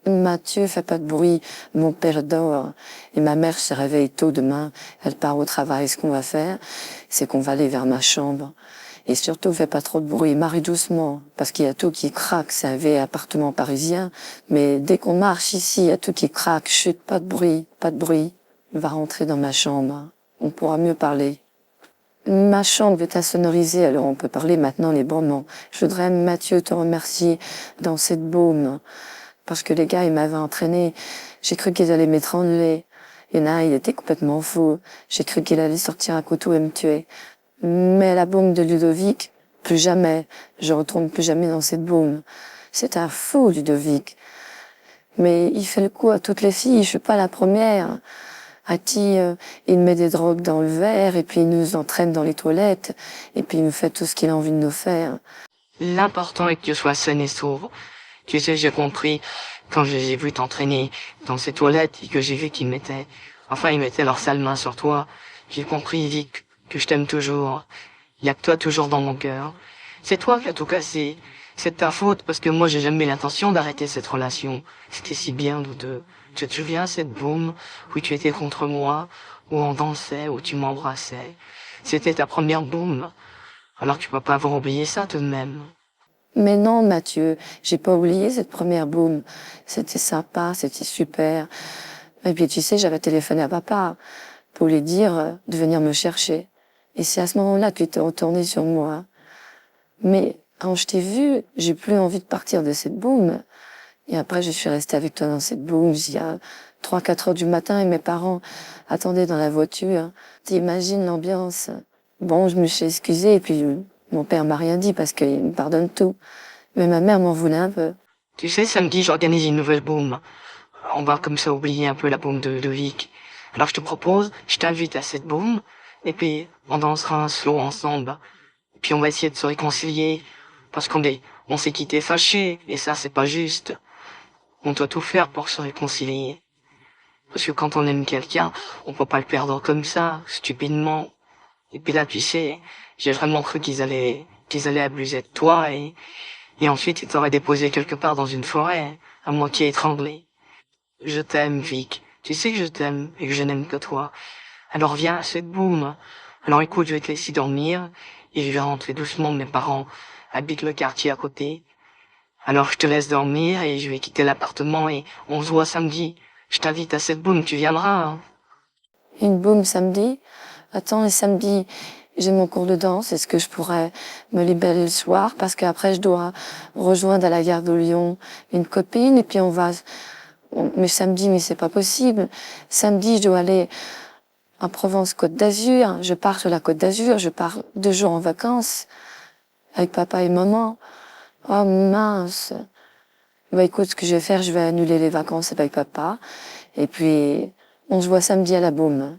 Mathieu, fais pas de bruit, mon père dort. Et ma mère se réveille tôt demain, elle part au travail. Ce qu'on va faire, c'est qu'on va aller vers ma chambre. Et surtout, fais pas trop de bruit, marche doucement, parce qu'il y a tout qui craque, c'est un vieil appartement parisien. Mais dès qu'on marche ici, il y a tout qui craque, chut, pas de bruit, pas de bruit. On va rentrer dans ma chambre, on pourra mieux parler. Ma chambre est insonorisée, alors on peut parler maintenant librement. Je voudrais, Mathieu, te remercier dans cette baume, parce que les gars, ils m'avaient entraîné. J'ai cru qu'ils allaient m'étrangler. Il y en a un, il était complètement fou. J'ai cru qu'il allait sortir un couteau et me tuer. Mais la baume de Ludovic, plus jamais. Je retourne plus jamais dans cette baume. C'est un fou, Ludovic. Mais il fait le coup à toutes les filles, je suis pas la première. Ati, il met des drogues dans le verre, et puis il nous entraîne dans les toilettes, et puis il nous fait tout ce qu'il a envie de nous faire. L'important est que tu sois saine et sauve. Tu sais, j'ai compris quand je les ai vus t'entraîner dans ces toilettes et que j'ai vu qu'ils ils mettaient leurs sales mains sur toi. J'ai compris, Vic, que je t'aime toujours. Il y a que toi toujours dans mon cœur. C'est toi qui as tout cassé. C'est de ta faute parce que moi j'ai jamais eu l'intention d'arrêter cette relation. C'était si bien, nous deux. Tu te souviens, cette boum, où tu étais contre moi, où on dansait, où tu m'embrassais. C'était ta première boum. Alors tu peux pas avoir oublié ça tout de même. Mais non, Mathieu, j'ai pas oublié cette première boum. C'était sympa, c'était super. Et puis tu sais, j'avais téléphoné à papa pour lui dire de venir me chercher. Et c'est à ce moment-là que tu t'es retourné sur moi. Mais quand je t'ai vu, j'ai plus envie de partir de cette boum. Et après, je suis restée avec toi dans cette boum. Il y a 3-4 heures du matin et mes parents attendaient dans la voiture. T'imagines l'ambiance. Bon, je me suis excusée et puis mon père m'a rien dit parce qu'il me pardonne tout. Mais ma mère m'en voulait un peu. Tu sais, samedi, j'organise une nouvelle boum. On va comme ça oublier un peu la boum de Vic. Alors je te propose, je t'invite à cette boum, et puis on dansera un slow ensemble. Et puis on va essayer de se réconcilier, parce on s'est quitté fâchés, et ça c'est pas juste. On doit tout faire pour se réconcilier. Parce que quand on aime quelqu'un, on peut pas le perdre comme ça, stupidement. Et puis là, tu sais, j'ai vraiment cru qu'ils allaient abuser de toi, et ensuite ils t'auraient déposé quelque part dans une forêt, à moitié étranglé. Je t'aime, Vic. Tu sais que je t'aime et que je n'aime que toi. Alors viens à cette boum. Alors écoute, je vais te laisser dormir et je vais rentrer doucement. Mes parents habitent le quartier à côté. Alors je te laisse dormir et je vais quitter l'appartement et on se voit samedi. Je t'invite à cette boum, tu viendras, hein. Une boum samedi. Attends, et samedi, j'ai mon cours de danse. Est-ce que je pourrais me libérer le soir? Parce qu'après, je dois rejoindre à la gare de Lyon une copine et puis mais samedi, mais c'est pas possible. Samedi, je dois aller en Provence-Côte d'Azur. Je pars sur la Côte d'Azur. Je pars 2 jours en vacances avec papa et maman. Oh mince. Bah écoute, ce que je vais faire, je vais annuler les vacances avec papa. Et puis, on se voit samedi à la Baume.